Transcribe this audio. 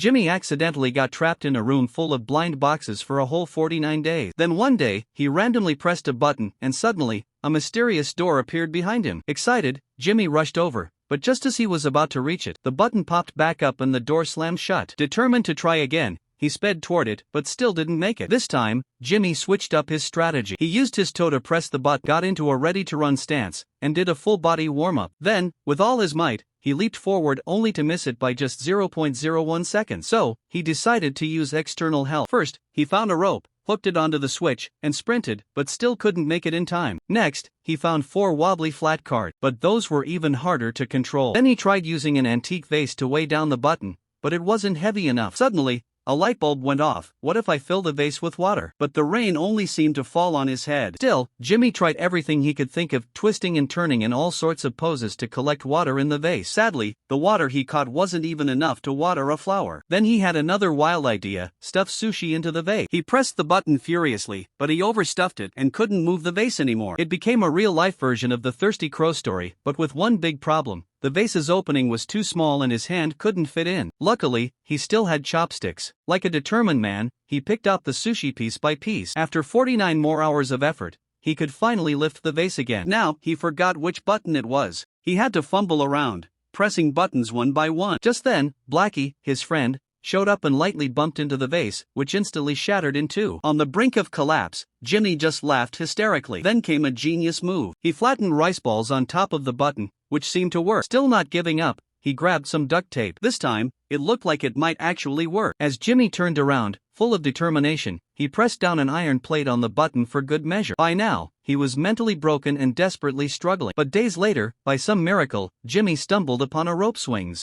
Jimmy accidentally got trapped in a room full of blind boxes for a whole 49 days. Then one day, he randomly pressed a button and suddenly, a mysterious door appeared behind him. Excited, Jimmy rushed over, but just as he was about to reach it, the button popped back up and the door slammed shut. Determined to try again, he sped toward it, but still didn't make it. This time, Jimmy switched up his strategy. He used his toe to press the button, got into a ready-to-run stance, and did a full-body warm-up. Then, with all his might, he leaped forward only to miss it by just 0.01 seconds. So, he decided to use external help. First, he found a rope, hooked it onto the switch, and sprinted, but still couldn't make it in time. Next, he found 4 wobbly flat cards, but those were even harder to control. Then he tried using an antique vase to weigh down the button, but it wasn't heavy enough. Suddenly, a light bulb went off. What if I fill the vase with water? But the rain only seemed to fall on his head. Still, Jimmy tried everything he could think of, twisting and turning in all sorts of poses to collect water in the vase. Sadly, the water he caught wasn't even enough to water a flower. Then he had another wild idea: stuff sushi into the vase. He pressed the button furiously, but he overstuffed it and couldn't move the vase anymore. It became a real-life version of the Thirsty Crow story, but with one big problem. The vase's opening was too small and his hand couldn't fit in. Luckily, he still had chopsticks. Like a determined man, he picked out the sushi piece by piece. After 49 more hours of effort, he could finally lift the vase again. Now, he forgot which button it was. He had to fumble around, pressing buttons one by one. Just then, Blackie, his friend, showed up and lightly bumped into the vase, which instantly shattered in two. On the brink of collapse, Jimmy just laughed hysterically. Then came a genius move. He flattened rice balls on top of the button, which seemed to work. Still not giving up, he grabbed some duct tape. This time, it looked like it might actually work. As Jimmy turned around, full of determination, he pressed down an iron plate on the button for good measure. By now, he was mentally broken and desperately struggling. But days later, by some miracle, Jimmy stumbled upon a rope swings.